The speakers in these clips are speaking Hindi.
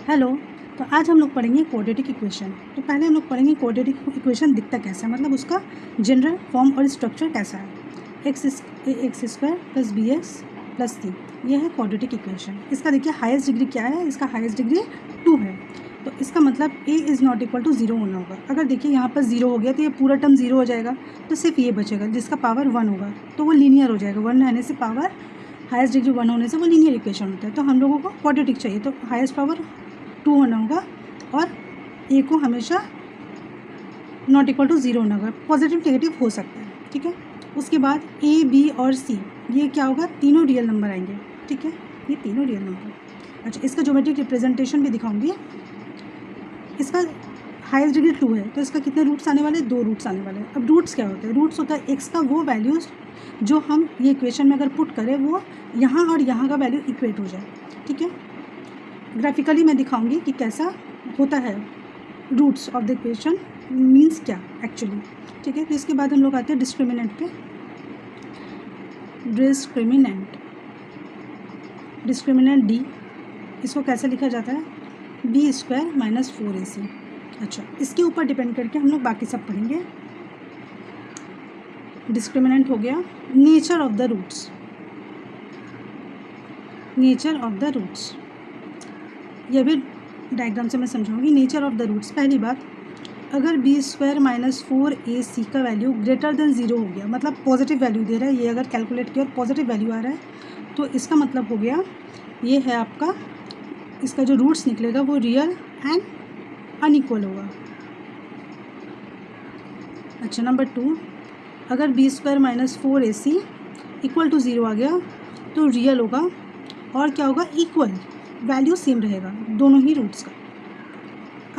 हेलो। तो आज हम लोग पढ़ेंगे क्वाड्रेटिक इक्वेशन। तो पहले हम लोग पढ़ेंगे क्वाड्रेटिक इक्वेशन दिखता कैसा है, मतलब उसका जनरल फॉर्म और स्ट्रक्चर कैसा है। X square plus B X plus C, ये है क्वाड्रेटिक इक्वेशन। इसका देखिए हाईएस्ट डिग्री क्या है, इसका हाईएस्ट डिग्री 2 है। तो इसका मतलब a is not equal to 0 होना होगा। अगर देखिए यहाँ पर 0 हो गया तो ये पूरा टर्म 0 हो जाएगा, तो सिर्फ ये बचेगा जिसका पावर 1 होगा, तो वो लीनियर हो जाएगा। 1 रहने से पावर हाईएस्ट डिग्री 1 होने से वो लीनियर इक्वेशन होता है। तो हम लोगों को क्वाड्रेटिक चाहिए, तो हाईएस्ट पावर 2 होना होगा और ए को हमेशा नॉट इक्वल टू 0 होना होगा। पॉजिटिव नेगेटिव हो सकता है, ठीक है। उसके बाद ए बी और सी, ये क्या होगा, तीनों रियल नंबर आएंगे, ठीक है। ये तीनों रियल नंबर। अच्छा, इसका ज्योमेट्रिक रिप्रेजेंटेशन भी दिखाऊंगी। इसका हाईएस्ट डिग्री 2 है, तो इसका कितने रूट्स आने वाले, 2 रूट्स आने वाले हैं। अब रूट्स क्या होते हैं, रूट्स होता है एक्स का वो वैल्यूज़ जो हम ये इक्वेशन में अगर पुट करें वो यहाँ और यहाँ का वैल्यू इक्वेट हो जाए, ठीक है। ग्राफिकली मैं दिखाऊंगी कि कैसा होता है roots of the equation means क्या एक्चुअली, ठीक है। तो इसके बाद हम लोग आते हैं डिस्क्रिमिनेंट पे। डिस्क्रिमिनेंट डी, इसको कैसे लिखा जाता है, बी स्क्वायर माइनस 4ac। अच्छा, इसके ऊपर डिपेंड करके हम लोग बाकी सब पढ़ेंगे। डिस्क्रिमिनेंट हो गया। नेचर ऑफ द रूट्स, यह भी डायग्राम से मैं समझाऊंगी। नेचर ऑफ द रूट्स, पहली बात, अगर बी स्क्वायर माइनस 4ac का वैल्यू ग्रेटर देन 0 हो गया, मतलब पॉजिटिव वैल्यू दे रहा है, ये अगर कैलकुलेट किया और पॉजिटिव वैल्यू आ रहा है, तो इसका मतलब हो गया ये है आपका, इसका जो रूट्स निकलेगा वो रियल एंड अनइक्वल होगा। अच्छा, नंबर 2, अगर b square minus 4ac equal to 0 आ गया तो रियल होगा और क्या होगा, इक्वल, वैल्यू सेम रहेगा दोनों ही रूट्स का।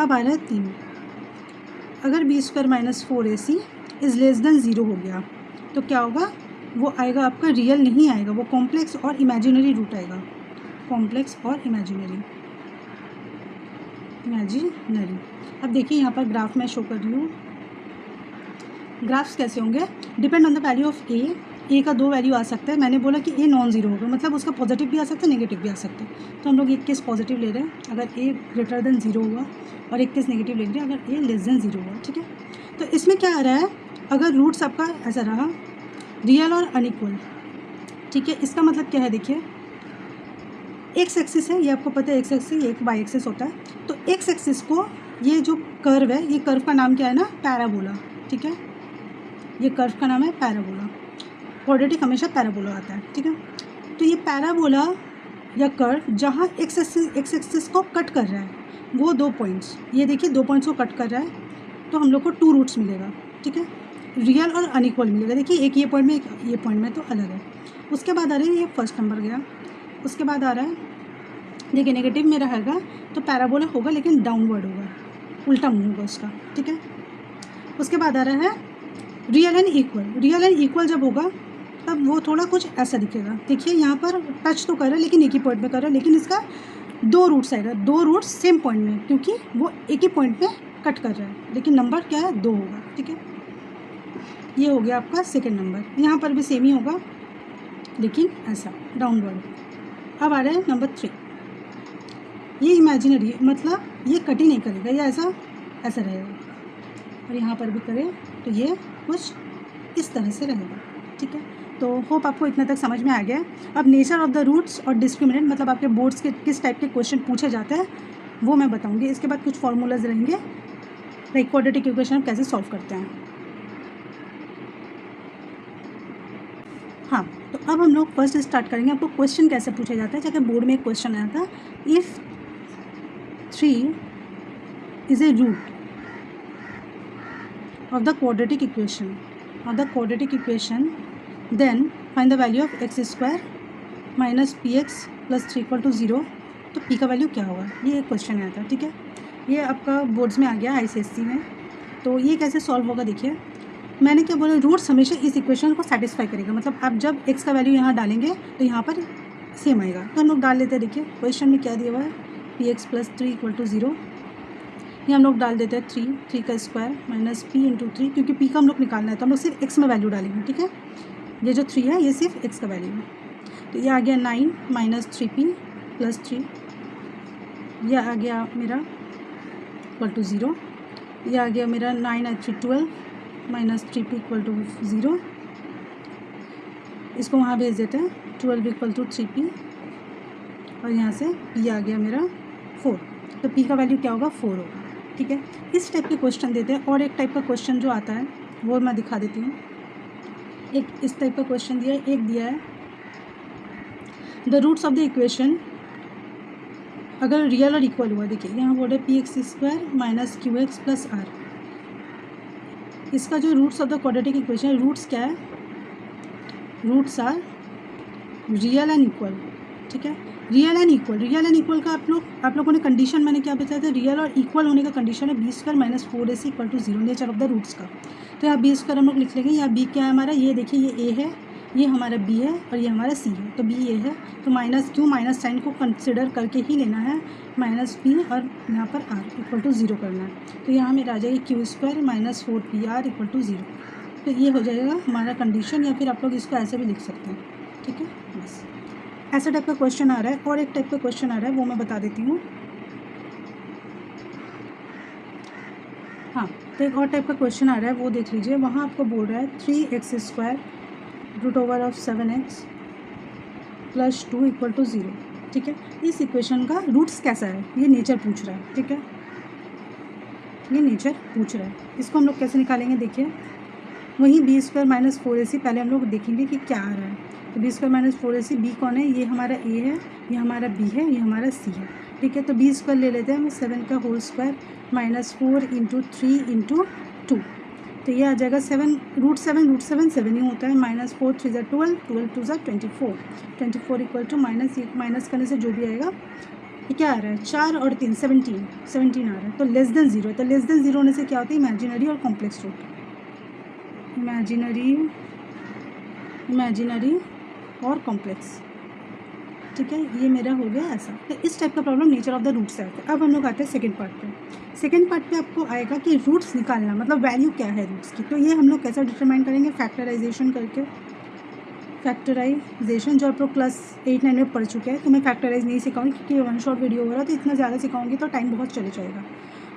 अब आ रहा है 3, अगर b square minus 4ac is less than 0 हो गया तो क्या होगा, वो आएगा आपका रियल नहीं आएगा, वो कॉम्प्लेक्स और इमेजिनरी रूट आएगा। कॉम्प्लेक्स और इमेजिनरी। अब देखिए यहाँ पर ग्राफ में शो कर रही हूँ। ग्राफ्स कैसे होंगे, depend on the value of A का 2 वैल्यू आ सकता है। मैंने बोला कि ए नॉन ज़ीरो होगा, मतलब उसका पॉजिटिव भी आ सकता है नेगेटिव भी आ सकता है। तो हम लोग एक केस पॉजिटिव ले रहे हैं अगर ए ग्रेटर देन 0 हुआ, और एक केस नेगेटिव ले रहे हैं अगर ए लेस देन 0 हुआ, ठीक है। तो इसमें क्या आ रहा है, अगर रूट्स आपका ऐसा रहा रियल और अनइक्वल, ठीक है। इसका मतलब क्या है, देखिए एक्स एक्सिस है, ये आपको पता है एक्स एक्सिस, एक वाई एक्सिस होता है। तो एक्स एक्सिस को, ये जो कर्व है, ये कर्व का नाम क्या है ना, पैराबोला, ठीक है। ये कर्व का नाम है पैराबोला। क्वाड्रेटिक हमेशा पैराबोला आता है, ठीक है। तो ये पैराबोला या कर्व जहाँ एक्स एक्सिस को कट कर रहा है, वो 2 पॉइंट्स, ये देखिए 2 पॉइंट्स को कट कर रहा है, तो हम लोग को 2 रूट्स मिलेगा, ठीक है। रियल और अनइक्वल मिलेगा, देखिए एक ये पॉइंट में एक ये पॉइंट में, तो अलग है। उसके बाद आ रहा है, ये फर्स्ट नंबर गया। उसके बाद आ रहा है, देखिए नेगेटिव में रहेगा तो पैराबोला होगा लेकिन डाउनवर्ड होगा, उल्टा मुँह होगा उसका, ठीक है। उसके बाद आ रहा है रियल एंड इक्वल जब होगा तब वो थोड़ा कुछ ऐसा दिखेगा। देखिए यहाँ पर टच तो कर रहा है लेकिन एक ही पॉइंट में कर रहा है, लेकिन इसका 2 रूट्स आएगा, 2 रूट्स सेम पॉइंट में, क्योंकि वो एक ही पॉइंट में कट कर रहा है, लेकिन नंबर क्या है, 2 होगा, ठीक है। ये हो गया आपका सेकेंड नंबर। यहाँ पर भी सेम ही होगा लेकिन ऐसा डाउनवर्ड। अब आ रहा है नंबर 3, ये इमेजिनरी, मतलब ये कट ही नहीं करेगा, ये ऐसा रहेगा, और यहाँ पर भी करें तो ये कुछ इस तरह से रहेगा, ठीक है। तो होप आपको इतना तक समझ में आ गया। अब नेचर ऑफ द रूट्स और डिस्क्रिमिनेंट, मतलब आपके बोर्ड्स के किस टाइप के क्वेश्चन पूछे जाते हैं वो मैं बताऊंगी। इसके बाद कुछ फॉर्मूलाज रहेंगे, लाइक क्वाड्रेटिक इक्वेशन हम कैसे सॉल्व करते हैं। हाँ, तो अब हम लोग फर्स्ट स्टार्ट करेंगे। आपको क्वेश्चन कैसे पूछा जाता है, जैसे बोर्ड में एक क्वेश्चन आया था, if 3 is a root of the quadratic equation then find the value of x square minus px plus 3 equal to 0। तो p का वैल्यू क्या होगा, ये एक क्वेश्चन आया था, ठीक है। ये आपका बोर्ड्स में आ गया ICSE में। तो ये कैसे सॉल्व होगा, देखिए मैंने क्या बोला, रूट्स हमेशा इस इक्वेशन को सेटिस्फाई करेगा, मतलब आप जब x का वैल्यू यहाँ डालेंगे तो यहाँ पर सेम आएगा। तो हम लोग डाल लेते हैं, देखिए क्वेश्चन में क्या दिया हुआ है, px plus 3 equal to 0। ये हम लोग डाल देते हैं 3 का स्क्वायर माइनस p इंटू 3, क्योंकि p का हम लोग निकालना है तो हम लोग सिर्फ x में वैल्यू डालेंगे, ठीक है। ये जो 3 है ये सिर्फ x का वैल्यू है, तो ये आ गया 9 माइनस 3p प्लस 3 यह आ गया मेरा इक्वल टू 0। यह आ गया मेरा 9 और 3 12 माइनस 3p इक्वल टू 0। इसको वहाँ भेज देते हैं, 12 इक्वल टू 3p और यहाँ से p आ गया मेरा 4। तो p का वैल्यू क्या होगा 4 होगा। ठीक है, इस टाइप के क्वेश्चन देते हैं। और एक टाइप का क्वेश्चन जो आता है वो मैं दिखा देती हूँ। एक इस टाइप का क्वेश्चन दिया है, एक दिया है the roots of the equation अगर रियल और इक्वल हुआ। देखिए यहाँ बोल रहे px² minus qx plus r। इसका जो roots of the quadratic equation, roots क्या है, roots are real and equal. ठीक है, रियल एंड इक्वल का आप लोगों ने कंडीशन मैंने क्या बताया था, रियल और इक्वल होने का कंडीशन है b² minus 4ac equal to 0 nature of the roots का। तो यहाँ b² हम लोग लिख लेंगे। यहाँ b क्या है हमारा, ये देखिए ये a है, ये हमारा b है और ये हमारा c है। तो b a है, तो माइनस क्यू माइनस साइन को कंसिडर करके ही लेना है, माइनस p और यहाँ पर r इक्वल टू 0 करना है। तो यहाँ मेरा आ जाएगी q² minus 4pr equal to 0। तो ये हो जाएगा हमारा कंडीशन, या फिर आप लोग इसको ऐसे भी लिख सकते हैं। ठीक है, बस ऐसा टाइप का क्वेश्चन आ रहा है। और एक टाइप का क्वेश्चन आ रहा है, वो मैं बता देती हूँ। हाँ, तो एक और टाइप का क्वेश्चन आ रहा है, वो देख लीजिए। वहाँ आपको बोल रहा है 3x² root over of 7x plus 2 equal to 0। ठीक है, इस इक्वेशन का रूट्स कैसा है, ये नेचर पूछ रहा है। ठीक है, ये नेचर पूछ रहा है। इसको हम लोग कैसे निकालेंगे, देखिए वहीं b² माइनस 4ac पहले हम लोग देखेंगे कि क्या आ रहा है। तो b² माइनस 4ac, b कौन है, ये हमारा a है, ये हमारा b है, ये हमारा c है। ठीक है, तो b² ले लेते हैं हम, 7 का whole square minus 4 into 3 into 2। तो ये आ जाएगा 7 रूट 7 ही होता है। माइनस 4 3 ज़ा 12, 12 2 ज़ा 24 इक्वल टू माइनस, ये माइनस करने से जो भी आएगा, ये क्या आ रहा है 4 और 3 17 आ रहा है। तो लेस देन 0, तो लेस देन 0 होने से क्या होता है, इमेजिनरी और कॉम्प्लेक्स रूट, इमेजिनरी और कॉम्प्लेक्स। ठीक है, ये मेरा हो गया ऐसा। तो इस टाइप का problem nature of the roots से आता है। अब हम लोग आते हैं सेकंड पार्ट पे। सेकंड पार्ट पे आपको आएगा कि रूट्स निकालना, मतलब वैल्यू क्या है रूट्स की। तो ये हम लोग कैसे डिटरमाइन करेंगे, फैक्टराइजेशन करके। फैक्टराइजेशन जो आप लोग क्लास 8-9 में पढ़ चुके हैं, तो मैं फैक्टराइज नहीं सिखाऊंगी क्योंकि वन शॉट वीडियो हो रहा है, तो इतना ज़्यादा सिखाऊंगी तो टाइम बहुत चले जाएगा।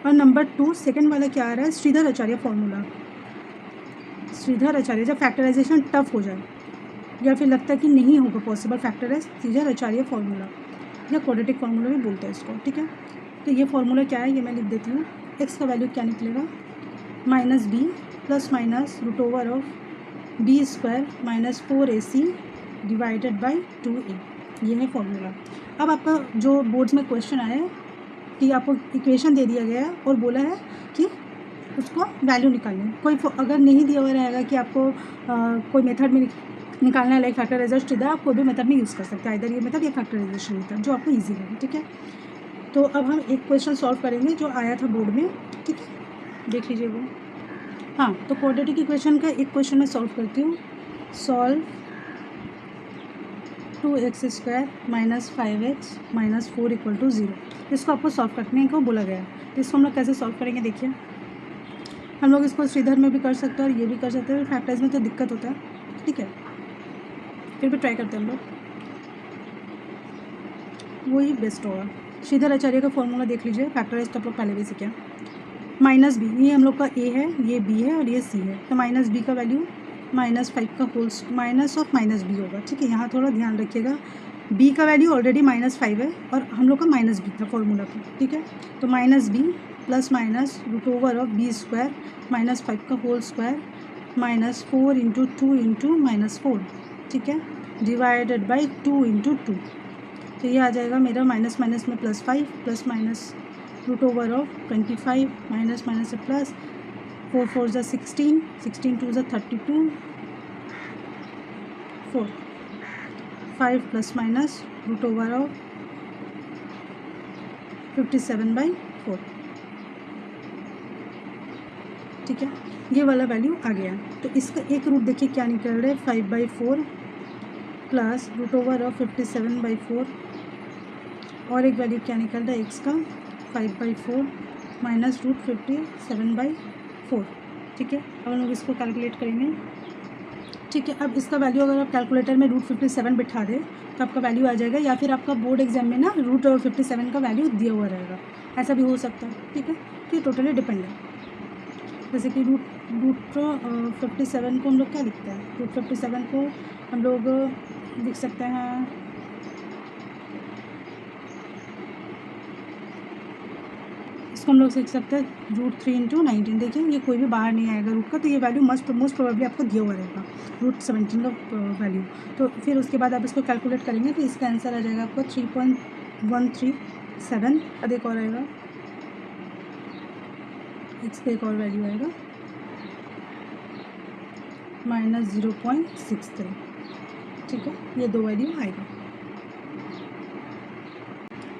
और नंबर 2 सेकेंड वाला क्या आ रहा है, श्रीधर आचार्य फॉर्मूला। श्रीधर आचार्य, जब फैक्टराइजेशन टफ हो जाए या फिर लगता है कि नहीं होगा पॉसिबल फैक्टराइज, श्रीधर आचार्य फॉर्मूला या क्वाड्रेटिक फार्मूला भी बोलते हैं इसको। ठीक है, तो ये फार्मूला क्या है, ये मैं लिख देती हूँ। एक्स का वैल्यू क्या निकलेगा, minus b plus minus root over of b² minus 4ac divided by 2a। ये है फॉर्मूला। अब आपका जो बोर्ड्स में क्वेश्चन आया है कि आपको इक्वेशन दे दिया गया है और बोला है कि उसको वैल्यू निकालनी है। कोई अगर नहीं दिया हुआ रहेगा कि आपको कोई मेथड में निकालना है, लाइक फैक्टराइजेशन, इधर आप कोई भी मेथड में यूज़ कर सकते हैं, इधर ये मेथड या फैक्टराइजेशन मेथड जो आपको ईजी लगे। ठीक है, तो अब हम एक क्वेश्चन सॉल्व करेंगे जो आया था बोर्ड में। ठीक है, देख लीजिए वो। हाँ, तो क्वाड्रेटिक इक्वेशन का एक क्वेश्चन मैं सॉल्व करती हूँ। Solve 2x² minus 5x minus 4 equal to 0। इसको आपको सॉल्व करने को बोला गया है। तो इसको हम लोग कैसे सॉल्व करेंगे, देखिए हम लोग इसको श्रीधर में भी कर सकते हैं और ये भी कर सकते हैं। फैक्टराइज में तो दिक्कत होता है। ठीक है, फिर भी ट्राई करते हैं हम लोग, वही बेस्ट होगा। श्रीधर आचार्य का फॉर्मूला देख लीजिए, फैक्टराइज तो आप लोग पहले भी सीखे। माइनस बी, ये हम लोग का ए है, ये बी है और ये सी है। तो माइनस बी का वैल्यू माइनस 5 का whole minus of minus b होगा। ठीक है, यहाँ थोड़ा ध्यान रखिएगा, बी का वैल्यू ऑलरेडी माइनस 5 है और हम लोग का माइनस बी था फॉर्मूला का। ठीक है, तो minus b plus minus root over of b² minus 5 का whole square minus 4 into 2 into minus 4। ठीक है, डिवाइडेड बाई 2 इंटू 2। तो ये आ जाएगा मेरा माइनस माइनस में plus 5 plus minus root over of 25 minus minus से प्लस 4 4 ज़ा 16 16 2 ज़ा 32 4 5 plus minus root over of 57/4। ठीक है, ये वाला वैल्यू आ गया। तो इसका एक रूट देखिए क्या निकल रहा है, 5/4 प्लस रूट ओवर ऑफ 57/4 और एक वैल्यू क्या निकल रहा है एक्स का 5/4 माइनस रूट 57/4। ठीक है, अब हम लोग इसको कैलकुलेट करेंगे ठीक है। अब इसका वैल्यू अगर आप कैलकुलेटर में √57 बिठा दें तो आपका वैल्यू आ जाएगा, या फिर आपका बोर्ड एग्जाम में ना √57 का वैल्यू दिया हुआ रहेगा, ऐसा भी हो सकता है। ठीक है, तो ये टोटली डिपेंड है। जैसे कि √57 को हम लोग क्या लिखते हैं, √57 को हम लोग लिख सकते हैं इसको हम लोग सीख सकते हैं √3 × 19। देखिए ये कोई भी बाहर नहीं आएगा रूट का, तो ये वैल्यू मोस्ट प्रोबेबली आपको दिया हुआ रहेगा √17 का वैल्यू। तो फिर उसके बाद आप इसको कैलकुलेट करेंगे तो इसका आंसर आ जाएगा आपको 3.137। अब एक और आएगा, एक्स का एक और वैल्यू आएगा -0.63। ठीक है, ये दो वैल्यू आएगा।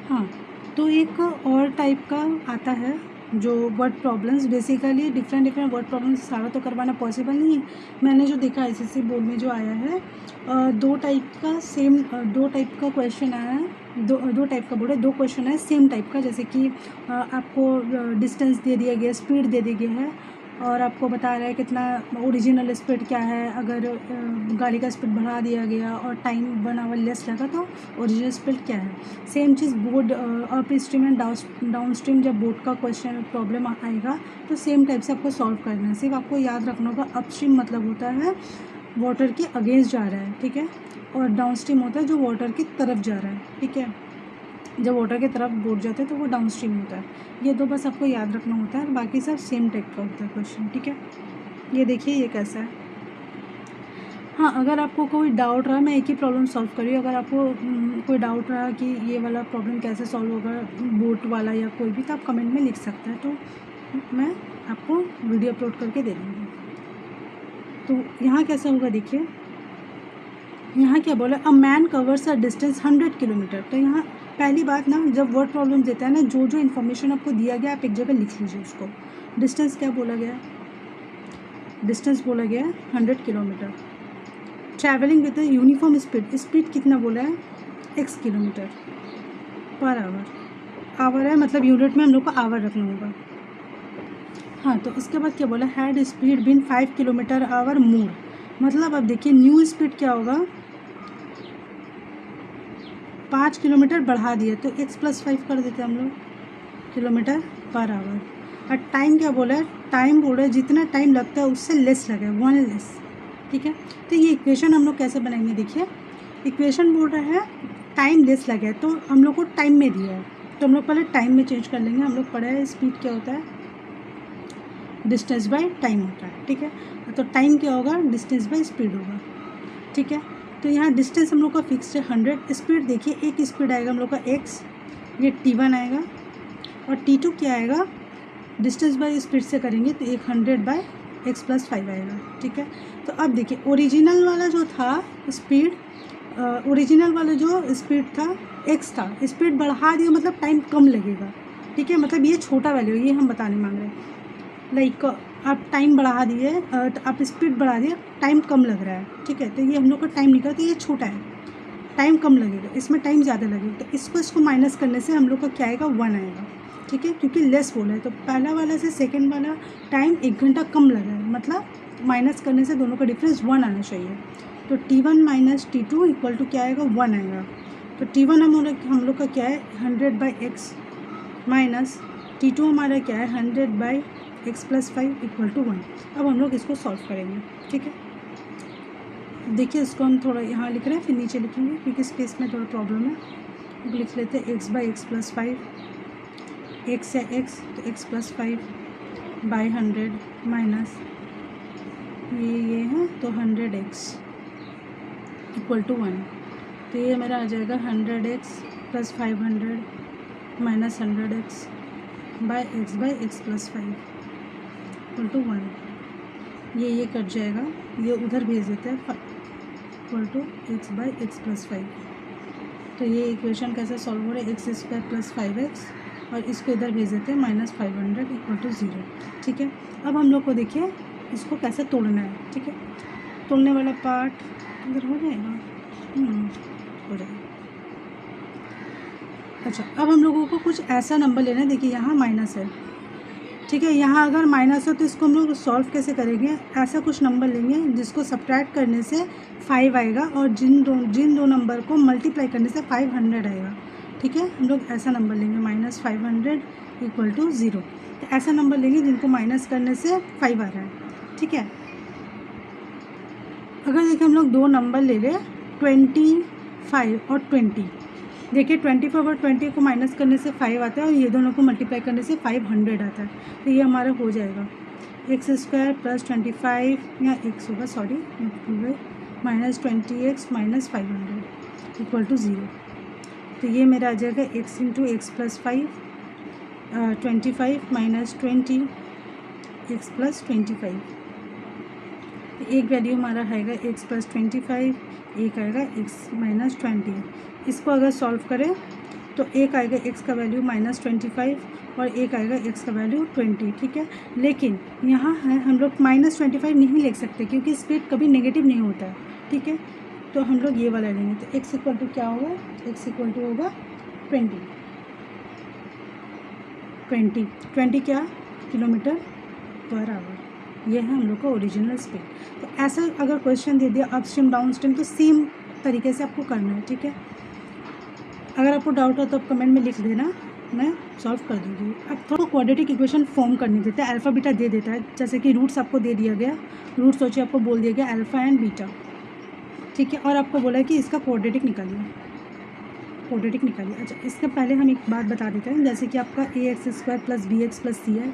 हाँ, तो एक और टाइप का आता है जो word problems, basically different word problems सारा तो करवाना पॉसिबल नहीं है। मैंने जो देखा एसएससी बोर्ड में जो आया है दो टाइप का क्वेश्चन आया है, दो टाइप का बोर्ड है, 2 क्वेश्चन है सेम टाइप का। जैसे कि आपको डिस्टेंस दे दिया गया, स्पीड दे दी गया है और आपको बता रहा है कितना ओरिजिनल स्पीड क्या है। अगर गाड़ी का स्पीड बढ़ा दिया गया और टाइम 1 आवर लेस लगा तो ओरिजिनल स्पीड क्या है। Same cheese board up stream and down stream, जब बोर्ड का क्वेश्चन प्रॉब्लम आएगा तो सेम टाइप से आपको सॉल्व करना है। सिर्फ आपको याद रखना होगा अप स्ट्रीम मतलब होता है वाटर के अगेंस्ट जा रहा है, ठीक है, और डाउन स्ट्रीम होता है जो वाटर की तरफ जा रहा है। ठीक है, जब वाटर की तरफ बोट जाते हैं तो वो डाउन स्ट्रीम होता है। ये दो बस आपको याद रखना होता है, बाकी सब सेम टाइप का होता है क्वेश्चन। ठीक है, ये देखिए ये कैसा है। हाँ, अगर आपको कोई डाउट रहा, मैं एक ही प्रॉब्लम सॉल्व कर रही हूँ, अगर आपको कोई डाउट रहा कि ये वाला प्रॉब्लम कैसे सॉल्व होगा बोट वाला या कोई भी, तो आप कमेंट में लिख सकते हैं, तो मैं आपको वीडियो अपलोड करके दे दूँगी। तो यहाँ कैसा होगा देखिए, यहाँ क्या बोला, a man covers a distance 100 kilometre. तो यहाँ पहली बात ना, जब वर्ड प्रॉब्लम देता है ना, जो इन्फॉर्मेशन आपको दिया गया आप एक जगह लिख लीजिए उसको। डिस्टेंस क्या बोला गया, डिस्टेंस बोला गया है 100 kilometre. Travelling with uniform speed, speed कितना बोला है x किलोमीटर पर आवर है, मतलब यूनिट में हम लोग को आवर रखना होगा। हाँ, तो उसके बाद क्या बोला, had speed been 5 kilometre hour more, मतलब अब देखिए न्यू स्पीड क्या होगा, 5 किलोमीटर बढ़ा दिया तो x + 5 कर देते हम लोग किलोमीटर पर आवर। और टाइम क्या बोला है, टाइम बोल रहा है जितना टाइम लगता है उससे लेस लगे, 1 लेस। ठीक है, तो ये इक्वेशन हम लोग कैसे बनाएंगे, देखिए इक्वेशन बोल रहा है टाइम लेस लगे, तो हम लोग को टाइम में दिया है तो हम लोग पहले टाइम में चेंज कर लेंगे। हम लोग पढ़ा है स्पीड क्या होता है, डिस्टेंस बाय टाइम होता है। ठीक है, तो टाइम क्या होगा, डिस्टेंस बाय स्पीड होगा। ठीक है, तो यहाँ डिस्टेंस हम लोग का फिक्स्ड है 100। स्पीड देखिए एक स्पीड आएगा हम लोग का x, ये t1 आएगा, और t2 क्या आएगा, डिस्टेंस बाय स्पीड से करेंगे तो 100/x + 5 आएगा। ठीक है, तो अब देखिए ओरिजिनल वाला जो था स्पीड, ओरिजिनल वाला जो स्पीड था x था, स्पीड बढ़ा दिया मतलब टाइम कम लगेगा। ठीक है, मतलब ये छोटा वैल्यू, ये हम बताने मांग रहे हैं। लाइक आप टाइम बढ़ा दिए, आप स्पीड बढ़ा दिए, टाइम कम लग रहा है। ठीक है, तो ये हम लोग का टाइम निकला, तो ये छोटा है, टाइम कम लगेगा, इसमें टाइम ज़्यादा लगेगा, तो इसको माइनस करने से हम लोग का क्या आएगा, 1 आएगा। ठीक है, क्योंकि लेस बोला है तो पहला वाला से सेकेंड वाला टाइम 1 घंटा कम लगा है, मतलब माइनस करने से दोनों का डिफरेंस 1 आना चाहिए। तो t1 - t2 = क्या आएगा, 1 आएगा। तो t1 हम लोग का क्या है 100/x, माइनस t2 हमारा क्या है 100/x + 5 = 1। अब हम लोग इसको सॉल्व करेंगे। ठीक है, देखिए इसको हम थोड़ा यहाँ लिख रहे हैं फिर नीचे लिखेंगे क्योंकि स्पेस में थोड़ा प्रॉब्लम है। अब लिख लेते हैं x/x + 5, x है x तो x + 5/100 माइनस ये है तो 100x = 1। तो ये मेरा आ जाएगा 100x + 500 माइनस 100x/x + 5 = 1। ये कट जाएगा, ये उधर भेज देते हैं x/x + 5। तो ये इक्वेशन कैसे सॉल्व हो रहा है, x² + 5x, और इसको इधर भेज देते हैं -500 = 0। ठीक है, अब हम लोग को देखिए इसको कैसे तोड़ना है। ठीक है, तोड़ने वाला पार्ट इधर हो जाएगा, हो जाएगा। अच्छा, अब हम लोगों को कुछ ऐसा नंबर लेना है, देखिए यहाँ माइनस है। ठीक है। यहाँ अगर माइनस हो तो इसको हम लोग सॉल्व कैसे करेंगे, ऐसा कुछ नंबर लेंगे जिसको सब्ट्रैक्ट करने से 5 आएगा और जिन दो नंबर को मल्टीप्लाई करने से 500 आएगा। ठीक है, हम लोग ऐसा नंबर लेंगे -500 = 0। तो ऐसा नंबर लेंगे जिनको माइनस करने से 5 आ रहा है। ठीक है, अगर देखिए हम लोग दो नंबर ले लें 25 और 20। देखिए 25 और 20 को माइनस करने से 5 आता है और ये दोनों को मल्टीप्लाई करने से 500 आता है। तो ये हमारा हो जाएगा x² + 25 या x होगा, सॉरी -20x - 500 = 0। तो ये मेरा आ जाएगा x × x + 5 25 - 20 x + 25। एक वैल्यू हमारा आएगा x + 25, एक आएगा x - 20। इसको अगर सॉल्व करें तो एक आएगा x का वैल्यू -25 और एक आएगा x का वैल्यू 20। ठीक है, लेकिन यहाँ है हम लोग -25 नहीं लिख सकते क्योंकि स्प्लिट कभी नेगेटिव नहीं होता है। ठीक है, तो हम लोग ये वाला लेंगे। तो x = क्या होगा, x = होगा 20 क्या, km/h। ये है हम लोग का ओरिजिनल स्पीड। तो ऐसा अगर क्वेश्चन दे दिया अपस्ट्रीम डाउनस्ट्रीम तो सेम तरीके से आपको करना है। ठीक है, अगर आपको डाउट हो तो आप कमेंट में लिख देना, मैं सॉल्व कर दूँगी। अब थोड़ा क्वाड्रेटिक इक्वेशन फॉर्म करने देते हैं, अल्फ़ा बीटा दे देता है। जैसे कि रूट्स आपको दे दिया गया, रूट सोचिए आपको बोल दिया गया अल्फ़ा एंड बीटा। ठीक है, और आपको बोला है कि इसका क्वाड्रेटिक निकालिए। अच्छा, इसके पहले हम एक बात बता देते हैं, जैसे कि आपका ax² + bx + c है।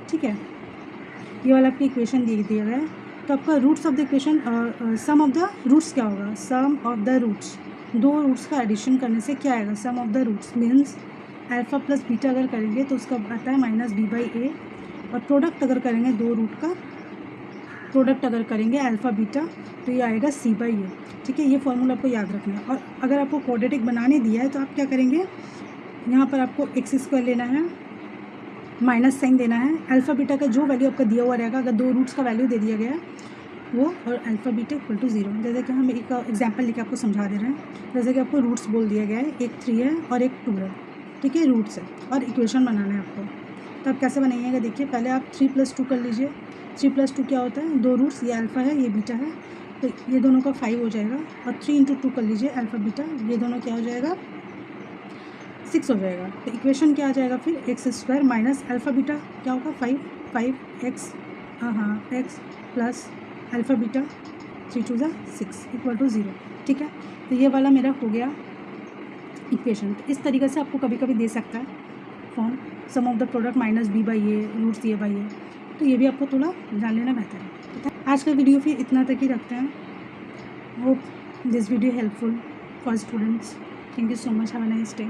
ठीक है, ये वाला आपकी इक्वेशन दे दिया गया है। तो आपका roots of the equation, sum of the roots क्या होगा, सम ऑफ द रूट्स, दो रूट्स का एडिशन करने से क्या आएगा, sum of the roots means alpha + beta अगर करेंगे तो उसका आता है -b/a, और प्रोडक्ट अगर करेंगे दो रूट का प्रोडक्ट अगर करेंगे अल्फ़ा बीटा तो ये आएगा c/a। ठीक है, ये फॉर्मूला आपको याद रखना है। और अगर आपको क्वाड्रेटिक बनाने दिया है तो आप क्या करेंगे, यहाँ पर आपको x² लेना है, माइनस साइन देना है, अल्फ़ा बीटा का जो वैल्यू आपका दिया हुआ रहेगा, अगर दो रूट्स का वैल्यू दे दिया गया है वो, और अल्फ़ा बीटा = 0। जैसे कि हम एक एग्जांपल लेके आपको समझा दे रहे हैं। जैसे कि आपको रूट्स बोल दिया गया है, एक 3 है और एक 2 है। ठीक है, रूट्स है और इक्वेशन बनाना है आपको। तो आप कैसे बनाइएगा, देखिए पहले आप 3 + 2 कर लीजिए। 3 + 2 क्या होता है, दो रूट्स, ये अल्फ़ा है ये बीटा है, तो ये दोनों का 5 हो जाएगा। और 3 × 2 कर लीजिए, अल्फ़ा बीटा, ये दोनों क्या हो जाएगा, 6 हो जाएगा। तो इक्वेशन क्या आ जाएगा फिर, x² माइनस अल्फ़ा बीटा क्या होगा, 5x x plus alpha beta 3 × 2 = 6 = 0। ठीक है, तो ये वाला मेरा हो गया इक्वेशन। तो इस तरीके से आपको कभी कभी दे सकता है form, sum of the product -b/a, roots a/a। तो ये भी आपको थोड़ा जान लेना बेहतर है। ठीक है, आज का वीडियो फिर इतना तक ही रखते हैं। Hope this video helpful for students. Thank you so much, have a nice day.